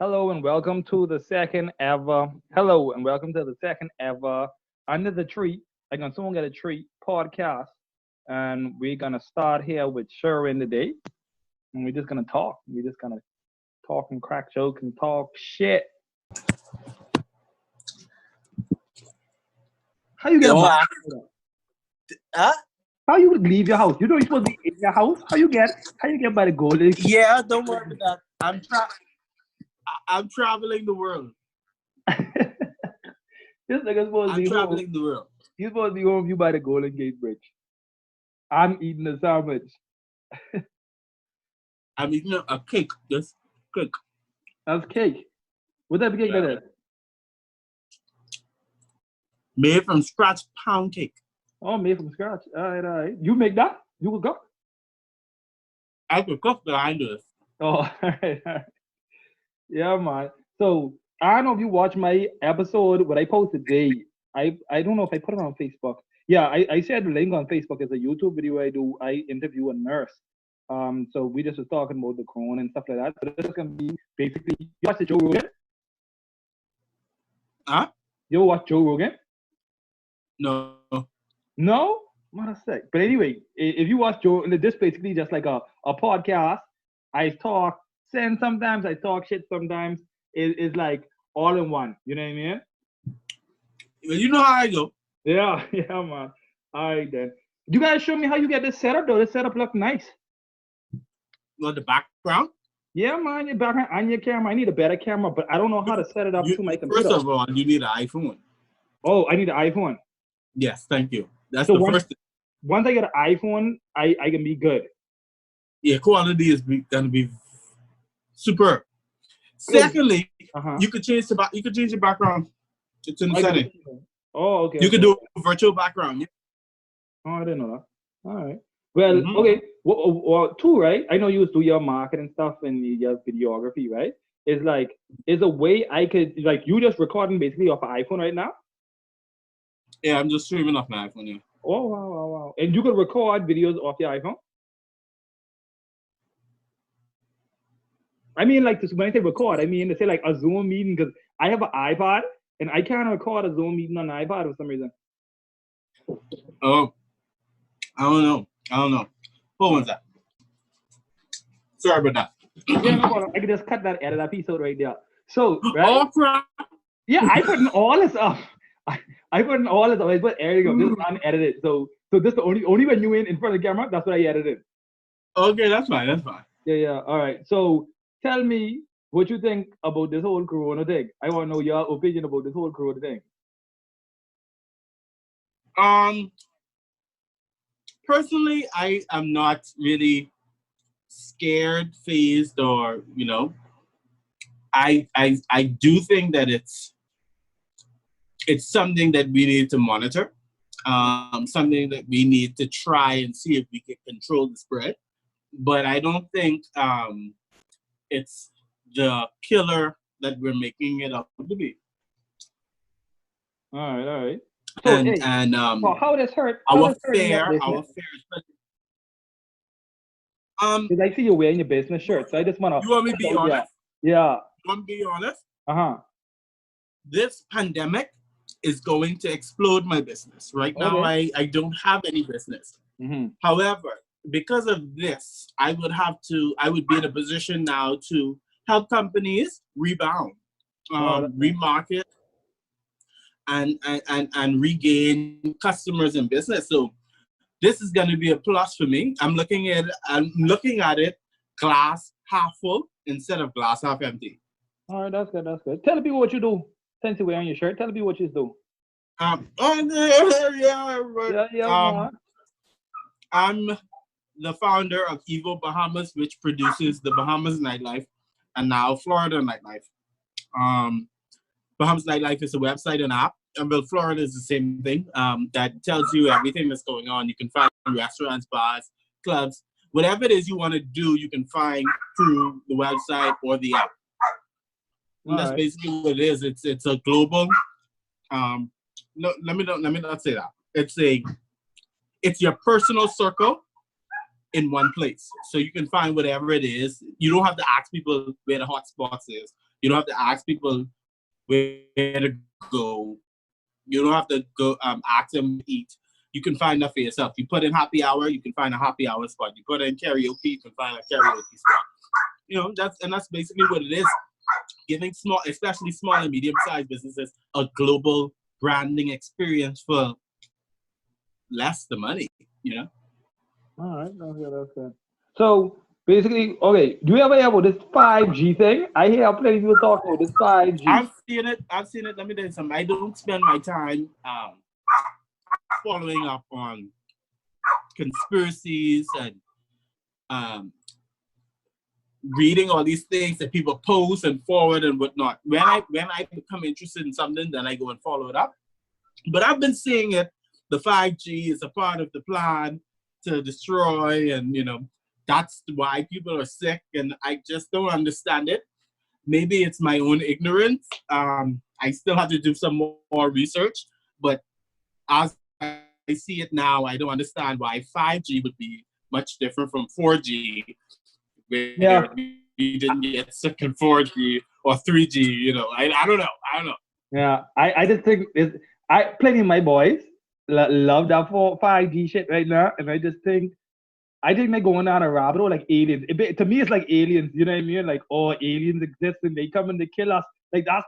Hello and welcome to the second ever. Hello and welcome to the second ever Under the Tree. I gonna soon get a treat podcast, and we're gonna start here with Sherwin today, and we're just gonna talk. We're just gonna talk and crack jokes and talk shit. How you get a Yo, bike? uh, How you leave your house? You know you're supposed to be in your house. How you get by the Golden? yeah, don't worry about that. I'm traveling the world. This nigga's supposed to I'm be home. traveling the world. He's supposed to be home. You by the Golden Gate Bridge. I'm eating a sandwich. I'm eating a cake. Just cake. That's cake. What type of cake that is? Made from scratch pound cake. Oh, made from scratch. All right, all right. You make that? You will go? I could cook behind this. Oh, all right, all right. Yeah, man. So I don't know if you watched my episode, what I posted today. I don't know if I put it on Facebook. Yeah, I shared the link on Facebook. It's a YouTube video I interview a nurse. So we just was talking about the corona and stuff like that. So this is gonna be basically you watch the Joe Rogan? Huh? You ever watch Joe Rogan? No. No? What a sec. But anyway, if you watch Joe, this basically just like a podcast. I talk sense sometimes, I talk shit sometimes. It's like all in one. You know what I mean? You know how I go. Yeah, yeah, man. All right, then. You guys show me how you get this setup, though. This setup look nice. Well, the background. Yeah, man, your background and your camera. I need a better camera, but I don't know how to set it up to my computer. First of all, you need an iPhone. Oh, I need an iPhone. Yes, thank you. That's So the first thing. once I get an iPhone, I can be good. Yeah, quality is gonna be superb. Secondly, you could change your background. It's in the setting. Oh, okay. You could do a virtual background. Yeah. Oh, I didn't know that. All right. Well, okay. Well, two, right? I know you do your marketing stuff and your videography, right? Is a way I could, like, you just recording basically off an iPhone right now? Yeah, I'm just streaming off my iPhone, yeah. Oh, wow. And you could record videos off your iPhone? I mean, like, when I say record, I mean to say like a Zoom meeting, because I have an iPod and I can't record a Zoom meeting on an iPod for some reason. Oh, I don't know. Hold on, that. Sorry about that. Yeah, no problem. I could just cut that edit episode right there. So, right? Oh, crap. Yeah, I put in all this stuff. I put in all this stuff. I put everything. This is unedited. So this the only when you in front of the camera, that's what I edited. Okay, that's fine. Yeah. All right. So tell me what you think about this whole corona thing. I want to know your opinion about this whole corona thing. Personally, I am not really scared, phased, or I do think that it's something that we need to monitor, something that we need to try and see if we can control the spread. But I don't think it's the killer that we're making it up to be. All right. So, well, how does hurt? Our fair. Did I see you wearing your business shirt? So I just want to. You want me to be honest? Yeah. You want me to be honest? This pandemic is going to explode my business. Right now, I don't have any business. Mm-hmm. However, because of this, I would be in a position now to help companies rebound, remarket, and regain customers and business. So this is going to be a plus for me. I'm looking at it glass half full instead of glass half empty. All right, that's good. Tell the people what you do. Since you're wearing your shirt, tell the people what you do. I'm the founder of Evo Bahamas, which produces the Bahamas nightlife and now Florida nightlife. Bahamas Nightlife is a website and app. And Florida is the same thing. That tells you everything that's going on. You can find restaurants, bars, clubs, whatever it is you want to do, you can find through the website or the app. And that's basically what it is. It's a global. No, let me not say that. It's your personal circle in one place, so you can find whatever it is. You don't have to ask people where the hot spots is. You don't have to ask people where to go. You don't have to go ask them to eat. You can find that for yourself. You put in happy hour, you can find a happy hour spot. You put in karaoke, you can find a karaoke spot. You know, that's basically what it is. Giving small, especially small and medium-sized businesses, a global branding experience for less the money. You know. All right, that's good. So basically, okay, do you ever hear about this 5G thing? I hear plenty of people talk about this 5G. I've seen it. I've seen it. Let me tell you something. I don't spend my time following up on conspiracies and um, reading all these things that people post and forward and whatnot. When I become interested in something, then I go and follow it up. But I've been seeing it. The 5G is a part of the plan to destroy, and you know that's why people are sick. And I just don't understand it. Maybe it's my own ignorance. I still have to do some more research, but as I see it now, I don't understand why 5G would be much different from 4G, Yeah. where you didn't get sick in 4G or 3G. You know, I don't know. I don't know. Yeah, I just think it's plenty of my boys love that 5G shit right now, and I think they're going down a rabbit hole like aliens. To me, it's like aliens. You know what I mean? Like, oh, aliens exist and they come and they kill us. Like that's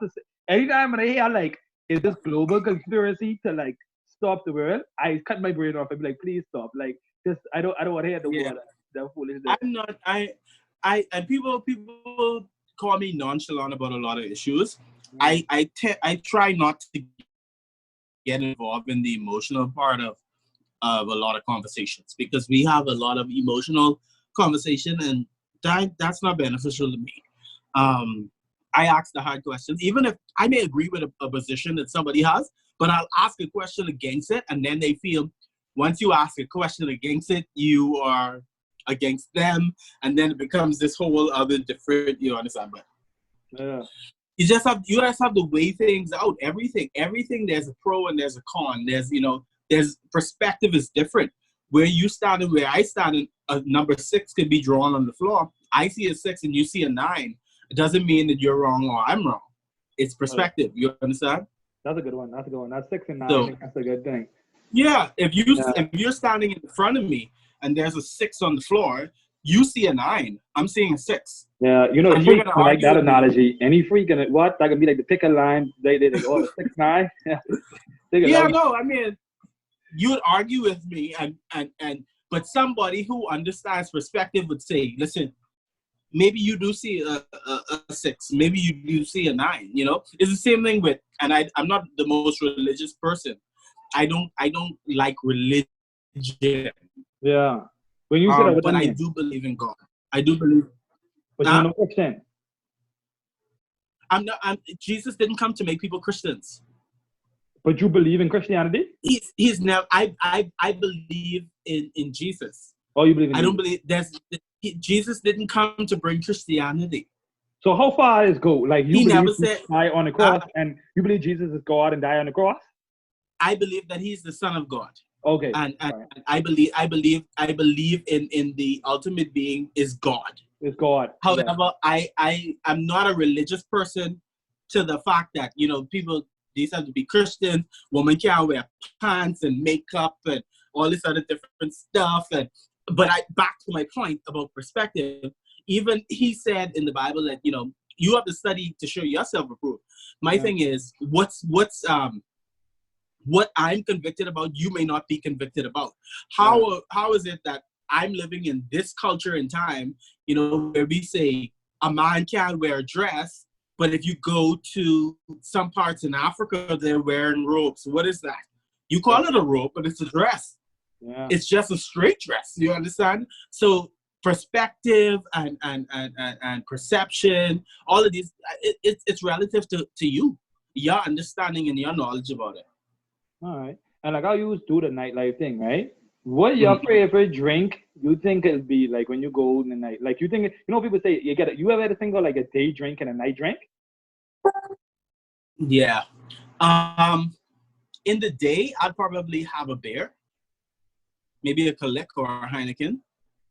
anytime when I hear like, is this global conspiracy to like stop the world? I cut my brain off and be like, please stop. Like, just I don't want to hear the Yeah, word that foolishness. I'm not. And people call me nonchalant about a lot of issues. I try not to get involved in the emotional part of a lot of conversations, because we have a lot of emotional conversation, and that's not beneficial to me. I ask the hard questions, even if I may agree with a position that somebody has, but I'll ask a question against it, and then they feel once you ask a question against it, you are against them, and then it becomes this whole other different. You understand? But Yeah. you just have to weigh things out. Everything there's a pro and there's a con. There's perspective is different. Where you stand and where I stand, and a number 6 could be drawn on the floor. I see a 6 and you see a 9. It doesn't mean that you're wrong or I'm wrong. It's perspective. You understand? That's a good one. That's 6 and 9. So, I think that's a good thing. yeah, if you're standing in front of me and there's a 6 on the floor, you see a 9. I'm seeing a 6. Yeah, you know, the And you're freak, gonna I like argue that with me. analogy. Any freak in it, what? That could be like the picket line. They oh, the 6'9". Yeah, no, I mean, you would argue with me, but somebody who understands perspective would say, listen, maybe you do see a 6, maybe you do see a 9. You know, it's the same thing with, and I'm not the most religious person. I don't like religion. Yeah. When you say that, what But do you I mean? do believe in God. I do believe. But you're no Christian. Jesus didn't come to make people Christians. But you believe in Christianity? He's never. I believe in Jesus. Oh, you believe in I Jesus. don't believe Jesus didn't come to bring Christianity. So how far does it go? Like you He believe never he said. died on the cross, and you believe Jesus is God and died on the cross? I believe that he's the Son of God. Okay. And I believe in the ultimate being is God. It's God. However, I'm not a religious person to the fact that, you know, people, these have to be Christians, women can't wear pants and makeup and all this other different stuff. But back to my point about perspective, even he said in the Bible that, you know, you have to study to show yourself approved. My thing is, what I'm convicted about, you may not be convicted about. How is it that I'm living in this culture and time, you know, where we say a man can't wear a dress, but if you go to some parts in Africa, they're wearing robes. What is that? You call it a robe, but it's a dress. Yeah. It's just a straight dress. You understand? So perspective and perception, all of these, it's relative to you, your understanding and your knowledge about it. All right. And like I used to do the nightlife thing, right? What your favorite drink you think it'll be like when you go in the night? Like you think, you know, people say you ever had a thing of like a day drink and a night drink? Yeah. In the day, I'd probably have a beer, maybe a Kalik or a Heineken.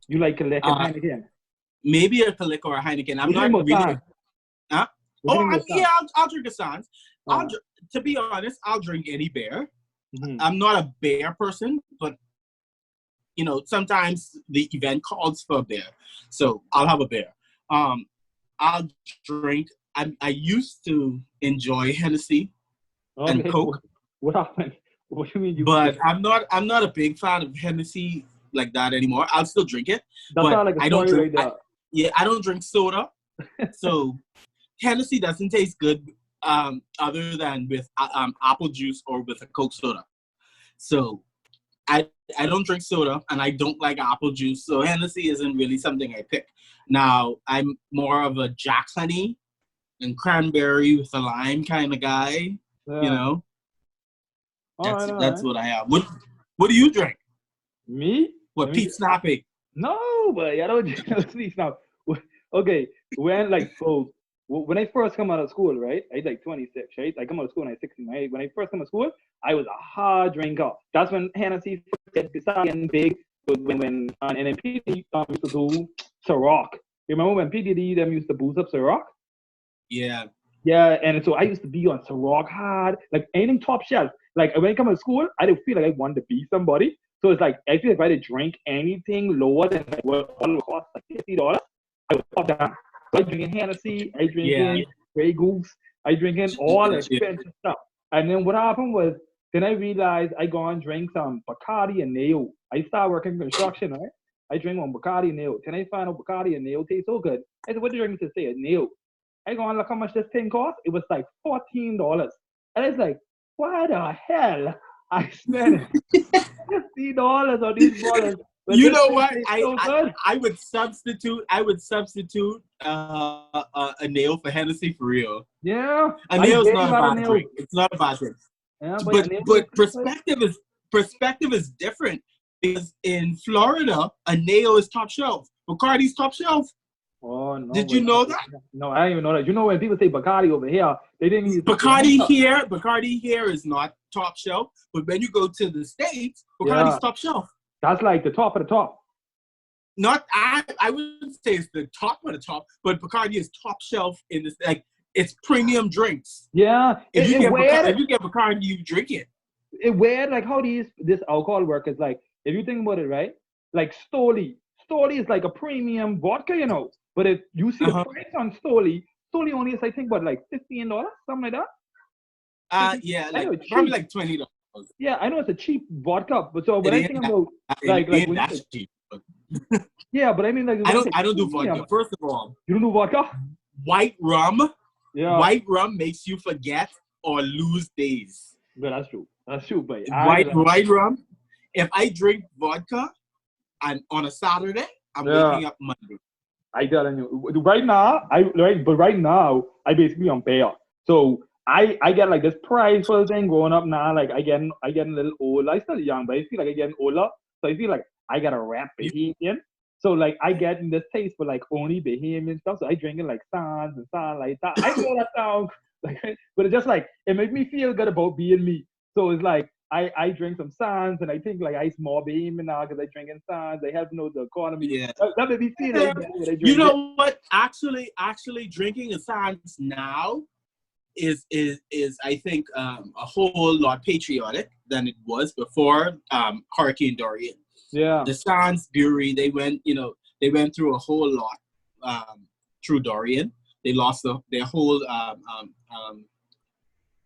You like Kalik and Heineken? Maybe a Kalik or a Heineken. I'm What you not drink most really. time? Huh? What do you think of Sans? Yeah, I'll drink a Sans. Uh, To be honest, I'll drink any beer. mhm. I'm not a beer person, but sometimes the event calls for a beer, so I'll have a beer. Um, I'll drink. I used to enjoy Hennessy and Okay. Coke, What happened? What do you mean you? but I'm not a big fan of Hennessy like that anymore. I'll still drink it, That but sounds like a I don't story drink. right there. I don't drink soda, so Hennessy doesn't taste good other than with apple juice or with a Coke soda. So I I don't drink soda and I don't like apple juice, so Hennessy isn't really something I pick. Now I'm more of a Jack Honey and cranberry with a lime kind of guy. You Yeah. know, All that's right. what I am. What do you drink? Me? What, Let me. Pete Snappy? No, but I don't please now. Okay, when like so when I first come out of school, right? I like 26, right? I come out of school when I was 16, right? When I first come to school, I was a hard drinker. That's when Hennessy started getting big. When and then PD used to do Ciroc. Remember when PDD them used to boost up Ciroc? Yeah. Yeah, and so I used to be on Ciroc hard, like anything top shelf. Like when I come to school, I didn't feel like I wanted to be somebody. So it's like I feel like if I did drink anything lower than like what it would cost, like $50, I would pop down. So I drinking Hennessy, I Yeah. drinking Grey Goose, I drinking all expensive stuff. And then what happened was, then I realized I go and drink some Bacardi and Neo. I started working construction, right? I drink on Bacardi and Neo. Then I find out Bacardi and Neo taste so good. I said, what do you drink to say? Neo. I go and look how much this thing cost. It was like $14. And it's like, why the hell I spent $50 on these bottles when You this know thing what? tastes so good? I would substitute. A nail for Hennessy for real. Yeah, A I nail's gave not a out a bad nail. drink. It's not a bad drink. Yeah, but a But nail but tastes good. perspective is different because in Florida a nail is top shelf. Bacardi's top shelf. Oh no, Did but you know that? no, I didn't even know that. You know when people say Bacardi over here, they didn't use Bacardi here is not top shelf. But when you go to the States, Yeah, Bacardi's top shelf. that's like the top of the top. Not I wouldn't say it's the top of the top, but Bacardi is top shelf in this, like, it's premium drinks. Yeah, If you it weird. if you get Bacardi, you drink it. It weird like how this alcohol work is like. If you think about it, right? Like Stoli is like a premium vodka, you know. But if you see the Uh-huh. price on Stoli only is I think about like $15, something like that. 15. Yeah, I know like it's probably cheap. like $20. Yeah, I know it's a cheap vodka, but so It when I ain't think that, about it like ain't when you that say cheap. But yeah, but I mean like when you say I don't do premium, vodka. First of all, you don't do vodka? white rum, Yeah, white rum makes you forget or lose days. but that's true. That's true, but I ain't gonna lie. White rum. If I drink vodka and on a Saturday, I'm Yeah, waking up Monday. I telling you right now I basically on pay off. So I get like this prideful thing growing up now. Like I getting a little old. I still young, but I feel like I getting older. So I feel like I got a rap You, Bahamian. So like I getting this taste for like only Bahamian stuff. So I drinking like Sans and Sans like that. I know that sound like, but it's just like it made me feel good about being me. So it's like I drink some Sans and I think like I more Bahamian now because I drinking Sans. They help know the economy. yeah. That made me feel like that when I You drink it. know what? Actually, drinking a Sans now is I think a whole lot patriotic than it was before Hurricane Dorian. Yeah. The Sans Brewery, they went through a whole lot through Dorian. They lost their whole The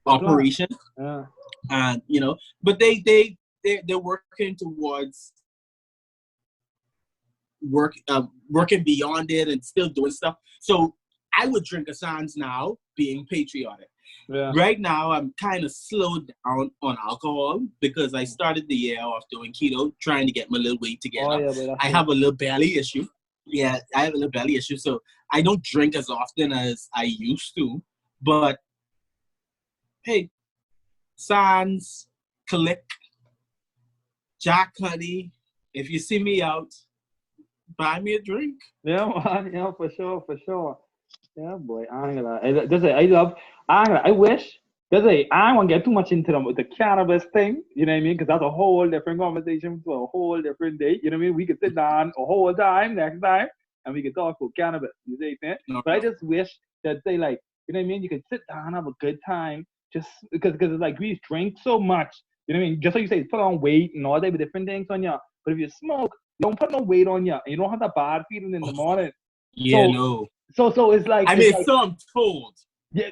plan. operation, Yeah. and but they're working towards working beyond it and still doing stuff. So I would drink a Sans now, being patriotic. Yeah. Right now, I'm kind of slowed down on alcohol because I started the year off doing keto, trying to get my little weight Oh together. yeah, but that's I true. have a little belly issue. Yeah, I have a little belly issue, so I don't drink as often as I used to. But hey, Sans, Click, Jack Honey, if you see me out, buy me a drink. Yeah, man. Yeah, for sure, for sure. Yeah, boy. I ain't gonna lie. There's a, I love. I ain't gonna, I wish. There's a. I don't want to get too much into the cannabis thing. You know what I mean? Because that's a whole different conversation for a whole different day. You know what I mean? We could sit down a whole time next time and we could talk about cannabis. You see what I'm saying? No, But I no. just wish that say like You know what I mean? You could sit down, have a good time, just because it's like we drink so much. You know what I mean? Just like you say, put on weight and all type of different things on you. But if you smoke, you don't put no weight on you, and you don't have that bad feeling in the Oh, morning. yeah, So no. so it's like I it's mean, like so I'm told. yeah.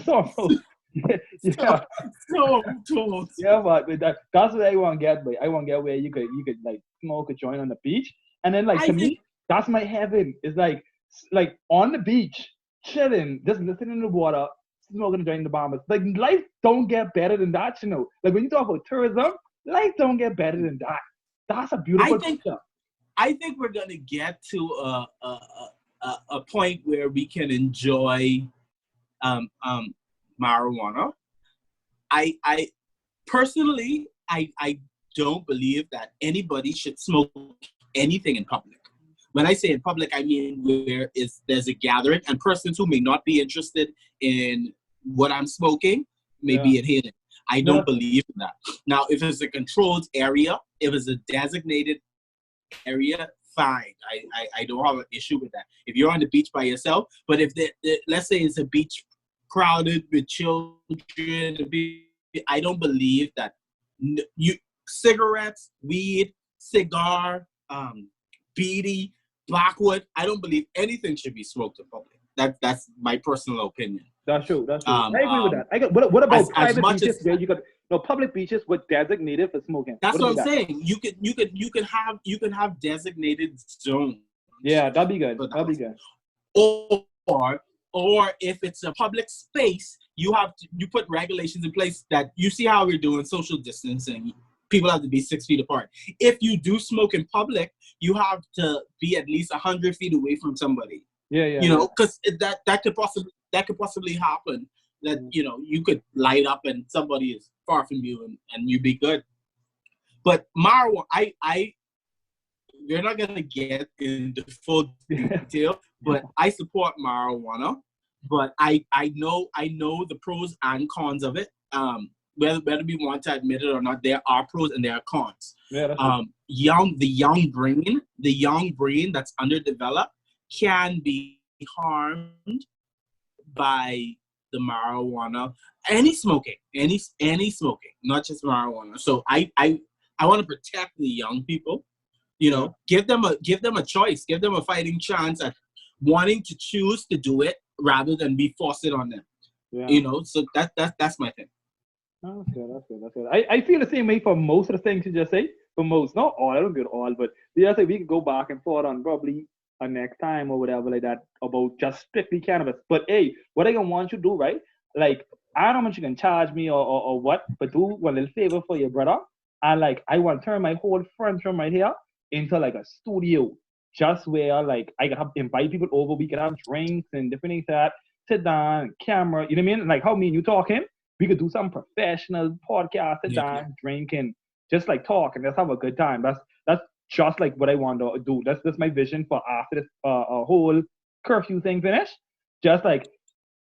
So yeah. So, so I'm told. Yeah, but that's what I want to get. But I want to get where you could like smoke a joint on the beach, and then like I to think me, that's my heaven. It's like on the beach, chilling, just listening to the water, smoking a joint in the bombers. Like life don't get better than that, you know. Like when you talk about tourism, life don't get better than that. That's a I beautiful think picture. I think we're gonna get to a point where we can enjoy marijuana. I personally, I don't believe that anybody should smoke anything in public. When I say in public, I mean where there's a gathering and persons who may not be interested in what I'm smoking may Yeah. be inhaling. I No, don't believe in that. Now, if it's a controlled area, if it's a designated area, fine. I don't have an issue with that. If you're on the beach by yourself, but if let's say it's a beach crowded with children, I don't believe that you cigarettes, weed, cigar, beady, blackwood. I don't believe anything should be smoked in public. That's my personal opinion. that's true. That's true. Um, I agree with um, that. What about as private much beaches as where you could no public beaches were designated for smoking? that's What what about I'm that? saying. You can have designated zones Yeah, that'd be good. for That'd be that. good. Or or if it's a public space, you put regulations in place that you see how we're doing social distancing. People have to be 6 feet apart. If you do smoke in public, you have to be at least 100 feet away from somebody. Yeah, yeah, You yeah. know, because that could possibly happen. That Mm. you could light up and somebody is far from you and you be good. But marijuana, I we're not gonna get into full detail, but I support marijuana. But I know the pros and cons of it. Whether we want to admit it or not, there are pros and there are cons. Yeah, that's true. The young brain that's underdeveloped can be harmed by the marijuana. Any smoking, not just marijuana. So I want to protect the young people. Yeah, Give them a choice, give them a fighting chance at wanting to choose to do it rather than be forced it on them. yeah. So that's my thing. Oh, that's good. That's good. That's good. I feel the same way for most of the things you just say. For most, not all. I don't get all, but yeah, say we could go back and forth on probably a next time or whatever like that about just strictly cannabis. But hey, what I gonna want you to do, right? Like I don't know how much you can charge me or what, but do one little favor for your brother. And like I want to turn my whole front room right here into like a studio, just where like I can have invite people over. We can have drinks and different things like that. Sit down, camera. You know what I mean? Like how me and you talking. We could do some professional podcast, sit Yeah. down, drink, and just like talk and just have a good time. That's just like what I want to do. That's my vision for after this whole curfew thing finish. Just like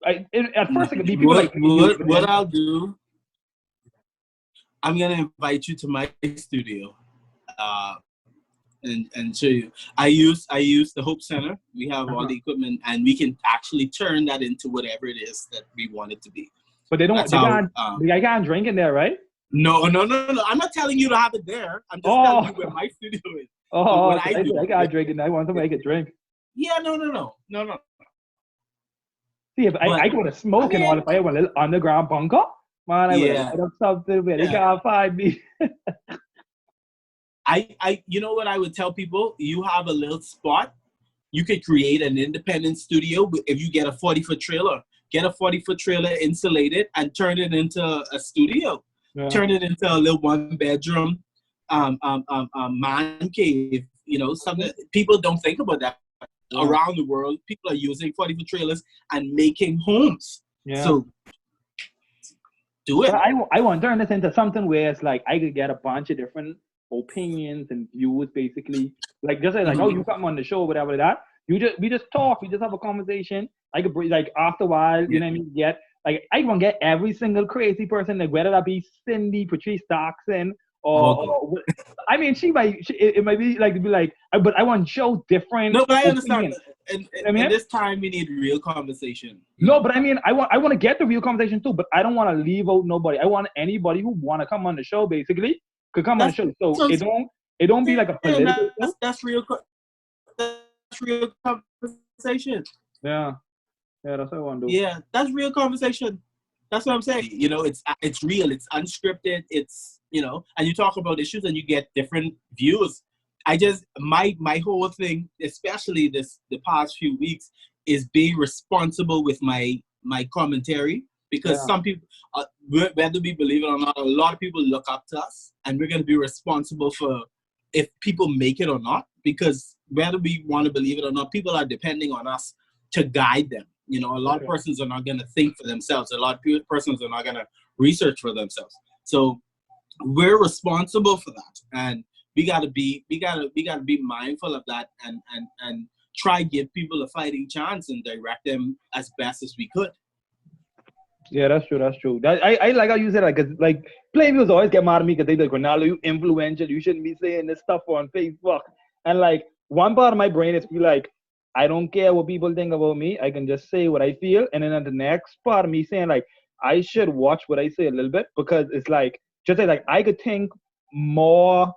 at first it could be people What like me and you what living what in. I'll do, I'm gonna invite you to my studio, uh, and show you. I use the Hope Center. We have all Uh-huh. the equipment, and we can actually turn that into whatever it is that we want it to be. But they don't That's they how. can't they can't drink in there, right? No, no, no, no. I'm not telling you to have it there. I'm just telling Oh, you where my studio is. But oh, what okay. I I said do, I can't drink it. I want somebody to drink. yeah, no, no, no, no, no. See if But I go to I smoke and all mean, if I have a little underground bunker, man, I would have yeah, light up something where they yeah. can't find me. You know what I would tell people? You have a little spot. You could create an independent studio if you get a 40-foot trailer. Get a 40-foot trailer insulated and turn it into a studio. Yeah, Turn it into a little one-bedroom man cave. Something people don't think about that. yeah, Around the world, people are using 40-foot trailers and making homes. yeah. So do But it. I want to turn this into something where it's like I could get a bunch of different opinions and views, basically. Like just like oh, Mhm. you come on the show, whatever like that. We just talk, we just have a conversation. I could like after a while, you Yeah. know what I mean? Get like I want to get every single crazy person, like whether that be Cindy, Patrice Doxson, Okay. or I mean, it might be like to be like, but I want Joe different No, but I understand. opinion. I in mean, this time, we need real conversation. You no, know, but I mean, I want to get the real conversation too, but I don't want to leave out nobody. I want anybody who want to come on the show basically could come on the that's show. So what I'm it don't be like a saying. political show. That's real. That's real conversation. Yeah, yeah, that's what I want to do. Yeah, that's real conversation. That's what I'm saying. You know, it's real. It's unscripted. It's, you know, and you talk about issues and you get different views. I just my whole thing, especially the past few weeks, is being responsible with my commentary, because Yeah, some people, whether we believe it or not, a lot of people look up to us, and we're going to be responsible for if people make it or not, because whether we want to believe it or not, people are depending on us to guide them. You know, a for lot of sure. persons are not going to think for themselves. A lot of persons are not going to research for themselves. So we're responsible for that, and we gotta be mindful of that, and try give people a fighting chance and direct them as best as we could. Yeah, that's true. That's true. I like how you said that because like players always get mad at me because they like Ronaldo, you influential, you shouldn't be saying this stuff on Facebook. And like one part of my brain is be like, I don't care what people think about me. I can just say what I feel. And then at the next part of me saying like I should watch what I say a little bit because it's like just like I could think more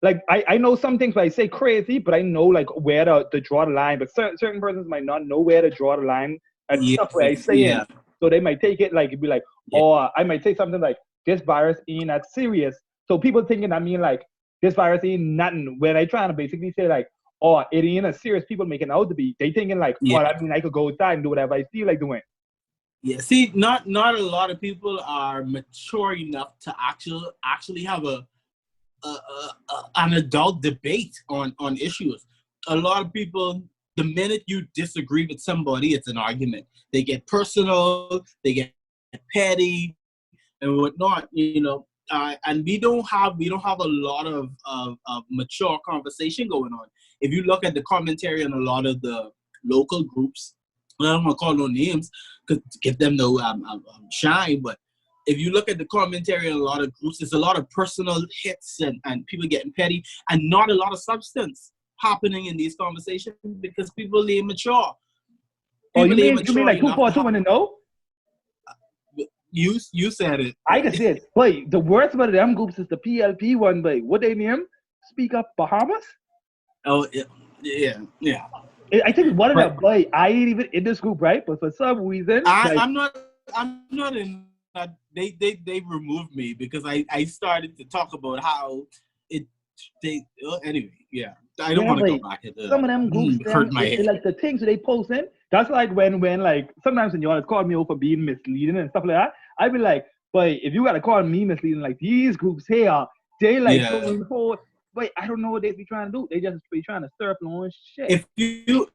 like I know some things when I say crazy, but I know like where to draw the line. But certain persons might not know where to draw the line at Yeah, stuff where I say in. yeah, So they might take it like it'd be like, yeah, oh, I might say something like this virus ain't that serious. So people thinking I mean like this virus ain't nothing. When I trying to basically say like, oh, it ain't as serious. People making it out to be. They thinking like, oh, yeah, I mean I could go outside and do whatever I feel like doing. yeah. See, not a lot of people are mature enough to actually have an adult debate on issues. A lot of people, the minute you disagree with somebody, it's an argument. They get personal, they get petty, and whatnot. You know, and we don't have a lot of mature conversation going on. If you look at the commentary on a lot of the local groups, I don't want to call no names because to give them no shine, but if you look at the commentary on a lot of groups, there's a lot of personal hits and people getting petty and not a lot of substance happening in these conversations because people ain't mature. Oh, you People ain't mean mature like two enough for to two have. and a no? You said it. I can say it. Wait, the worst one of them groups is the PLP one, but what they name? Speak Up Bahamas? Oh yeah, yeah, yeah. I think it's one of But them, but I ain't even in this group, right? But for some reason, I, like, I'm not. I'm not in. They removed me because I started to talk about how it. Anyway, yeah. I don't yeah, want to but go back into some that. of them groups, Hurt them, my head. like the things that they posting, that's like when like sometimes when y'all call me over for being misleading and stuff like that, I be like, but if you gotta call me misleading, like these groups here, they like Yeah. going forward. But I don't know what they be trying to do. They just be trying to stir up their own shit. If you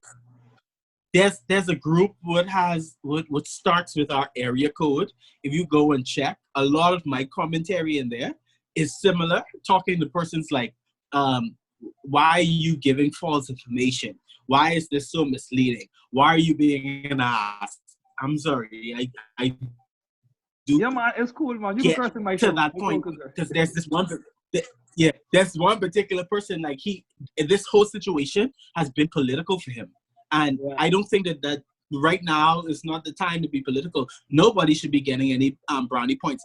there's a group what starts with our area code. If you go and check, a lot of my commentary in there is similar. Talking to persons like, why are you giving false information? Why is this so misleading? Why are you being an ass? I'm sorry, I do Yeah, man, it's cool, man. You can get curse in my to show. that No point problem. because there's this one. Yeah, there's one particular person like this whole situation has been political for him, and Yeah. I don't think that right now is not the time to be political. Nobody should be getting any brownie points.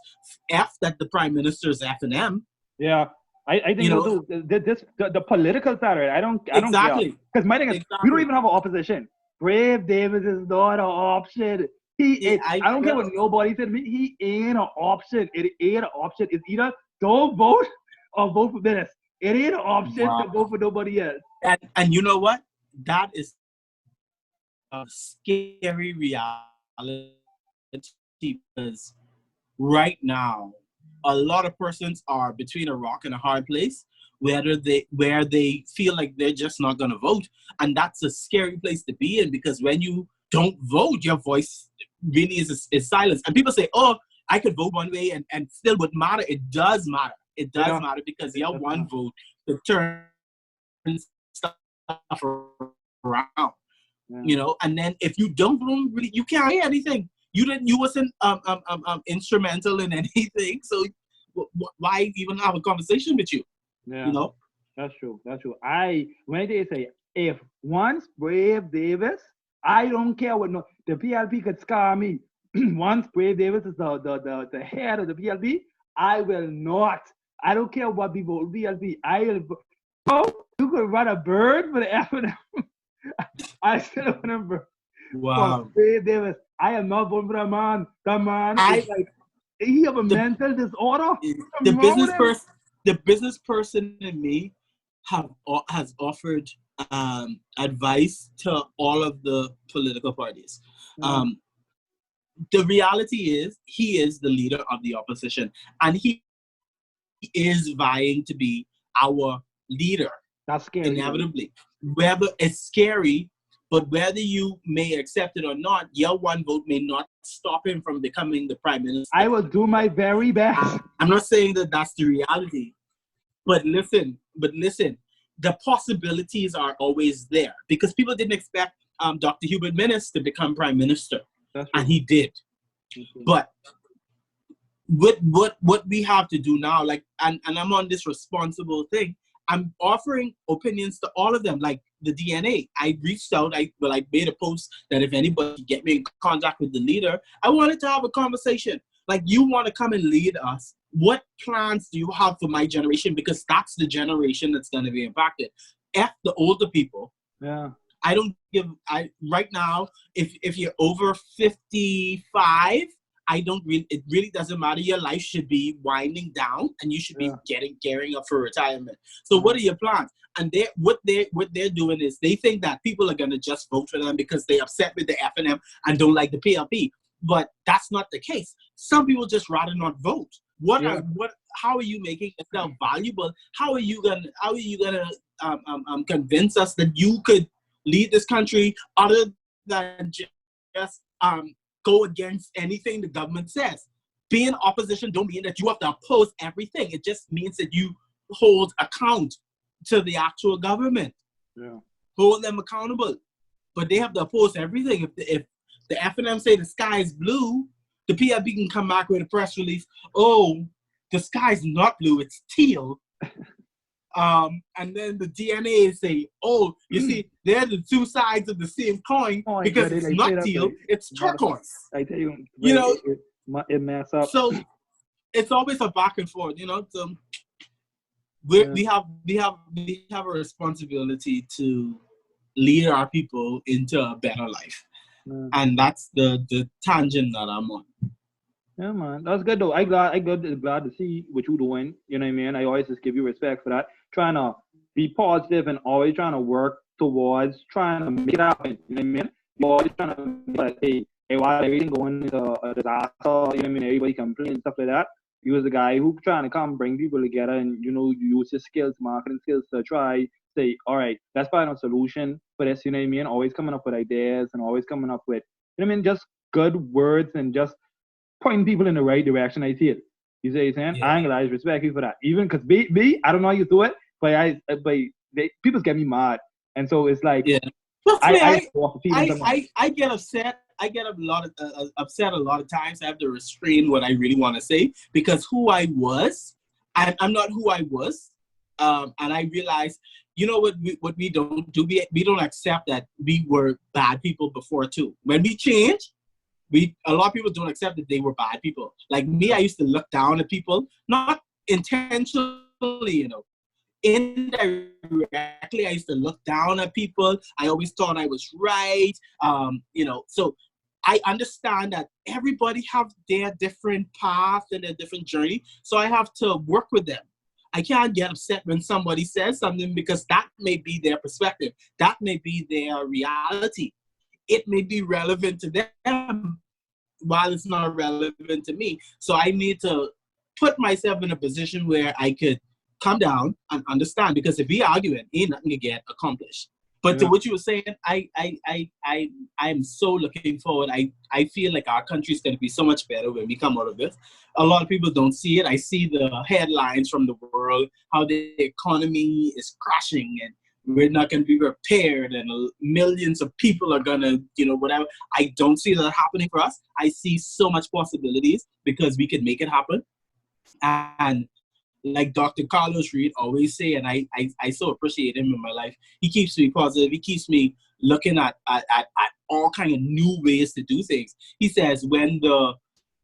F that the prime minister is F and M. Yeah, I think You so know too. The political side of it, I don't care exactly, because my thing is we don't exactly. even have an opposition. Brave Davis is not an option. Yeah, I don't care what nobody said to me. He ain't an option. It ain't an option. It's either don't vote or vote for this. It ain't an option to wow. vote for nobody else. And you know what? That is a scary reality because right now, a lot of persons are between a rock and a hard place, where they feel like they're just not going to vote, and that's a scary place to be in because when you don't vote, your voice really is silenced. And people say, "Oh, I could vote one way and still wouldn't matter." It does matter. It does Yeah, matter because it your does one not. vote could turn stuff around. Yeah. You know, and then if you don't really, you can't hear anything. You wasn't instrumental in anything, so why even have a conversation with you? Yeah. You know? That's true. That's true. I when they say if once Brave Davis, I don't care what no the PLP could scar me. Once Brave Davis is the head of the PLP, I will not. I don't care what people PLP. I will. Oh, you could run a bird for the F&M. I still remember for Wow. Brave Davis. I am not voting for that man. That man is I like he have a the mental disorder. the Something wrong with business him. person the business person in me has offered advice to all of the political parties. Yeah. Um, the reality is he is the leader of the opposition, and he is vying to be our leader That's scary, right? inevitably. Whether it's scary, but whether you may accept it or not, your one vote may not stop him from becoming the prime minister. I will do my very best. I'm not saying that that's the reality, but listen, the possibilities are always there because people didn't expect Dr. Hubert Minnis to become prime minister, That's and true. he did. Okay. But what we have to do now, like, and I'm on this responsible thing. I'm offering opinions to all of them, like the DNA. I reached out, I made a post that if anybody could get me in contact with the leader, I wanted to have a conversation. Like, you want to come and lead us. What plans do you have for my generation? Because that's the generation that's going to be impacted. F the older people. Yeah. I don't give. I right now, if you're over 55, I don't really. It really doesn't matter. Your life should be winding down, and you should be Yeah. gearing up for retirement. So, Yeah. what are your plans? And what they're doing is they think that people are gonna just vote for them because they're upset with the F&M and don't like the PLP. But that's not the case. Some people just rather not vote. Yeah. How are you making yourself valuable? How are you gonna convince us that you could lead this country other than just go against anything the government says? Being opposition don't mean that you have to oppose everything. It just means that you hold account to the actual government, Yeah. hold them accountable. But they have to oppose everything. If the F&M say the sky is blue, the PLP can come back with a press release. Oh, the sky is not blue; it's teal. And then the DNA say, oh, you see, they're the two sides of the same coin Oh my because God, it's they say not that teal, like it's not a, turquoise. I tell you, You know, it mess up. so it's always a back and forth. So Yeah. we have a responsibility to lead our people into a better life, Yeah. and that's the tangent that I'm on. Yeah, man, that's good though. Glad to see what you doing. You know what I mean? I always just give you respect for that. Trying to be positive and always trying to work towards trying to make it happen. You know what I mean? You're always trying to make like, hey, while everything going into a disaster, you know what I mean? Everybody complaining and stuff like that. You was the guy who trying to come bring people together and you use your skills, marketing skills to try say, all right, let's find a solution for this. You know what I mean? Always coming up with ideas and always coming up with you know what I mean? Just good words and just pointing people in the right direction. I see it. You see what I'm saying? Yeah, I ain't gonna lie, I respect you for that. Even because I don't know how you do it, but people get me mad, and so it's like yeah. Trust me, I walk the feet I, sometimes. I, I get upset. I get a lot of upset a lot of times. I have to restrain what I really want to say because who I was, I'm not who I was. And I realize, you know what we don't do? We don't accept that we were bad people before too. When we change, a lot of people don't accept that they were bad people. Like me, I used to look down at people, not intentionally, indirectly. I used to look down at people. I always thought I was right. So I understand that everybody have their different path and their different journey. So I have to work with them. I can't get upset when somebody says something because that may be their perspective. That may be their reality. It may be relevant to them while it's not relevant to me. So I need to put myself in a position where I could come down and understand. Because if we argue it, ain't nothing to get accomplished. But to Yeah, what you were saying, I'm so looking forward. I feel like our country is going to be so much better when we come out of this. A lot of people don't see it. I see the headlines from the world, how the economy is crashing and we're not going to be repaired and millions of people are going to, whatever. I don't see that happening for us. I see so much possibilities because we can make it happen. And like Dr. Carlos Reed always say, and I so appreciate him in my life. He keeps me positive. He keeps me looking at all kind of new ways to do things. He says, when the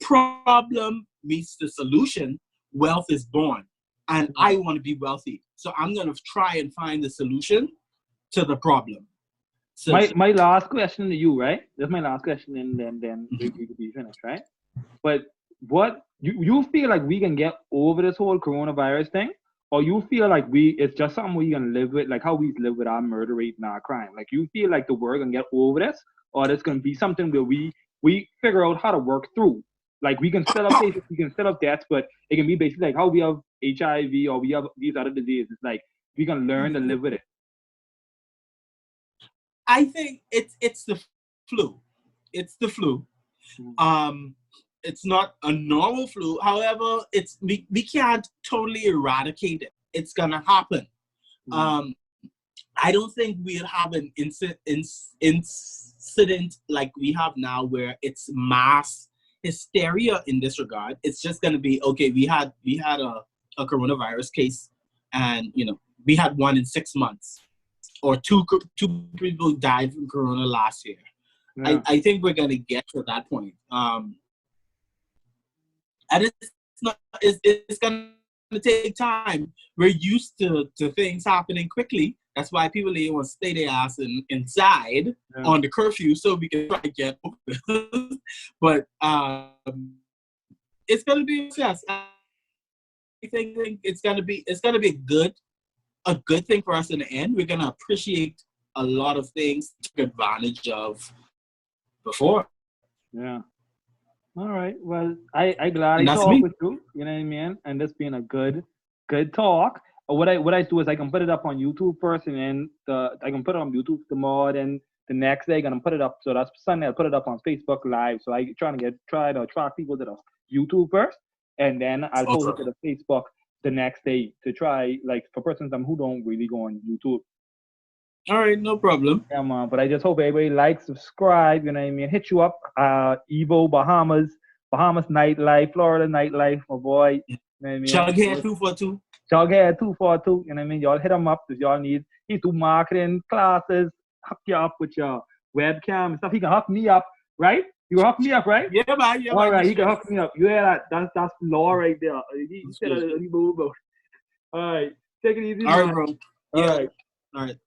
problem meets the solution, wealth is born. And I want to be wealthy. So I'm going to try and find the solution to the problem. So my last question to you, right? That's my last question, and then we could be finished, right? But what you feel like we can get over this whole coronavirus thing, or you feel like it's just something we can live with, like how we live with our murder rate and our crime? Like you feel like the world can get over this, or it's gonna be something where we figure out how to work through. Like we can still have cases, we can still have deaths, but it can be basically like how we have HIV or we have these other diseases. Like we can learn to live with it. I think it's the flu. It's the flu. It's not a normal flu. However, we can't totally eradicate it. It's gonna happen. I don't think we'll have an incident like we have now, where it's mass hysteria in this regard. It's just gonna be okay. We had a coronavirus case, and we had one in 6 months. Or two people died from corona last year. Yeah. I think we're going to get to that point. And it's going to take time. We're used to things happening quickly. That's why people want to stay their ass inside on the curfew, so we can try to get over this. But it's going to be a success. I think it's going to be a good thing for us in the end. We're going to appreciate a lot of things to take advantage of before. Yeah. All right. Well, I glad I talked with you. You know what I mean? And this being a good talk. What I do is I can put it up on YouTube first, and then I can put it on YouTube tomorrow. Then the next day I'm gonna put it up. So that's Sunday. I'll put it up on Facebook Live. So I try to attract people to the YouTube first, and then I'll post it to the Facebook the next day to try, like, for persons who don't really go on YouTube. All right, no problem. Yeah, man. But I just hope everybody likes, subscribe, you know what I mean? Hit you up, Evo, Bahamas nightlife, Florida nightlife, my boy. You know what I mean? Jughead 242. Jughead 242, you know what I mean? Y'all hit him up if y'all need. He do marketing classes, hook you up with your webcam and stuff. He can hook me up, right? You can hook me up, right? Yeah, man. Yeah, all right, he can hook me up. You hear that? That's law right there. He said he moved. All right, take it easy. All right, man. bro. All right. All right.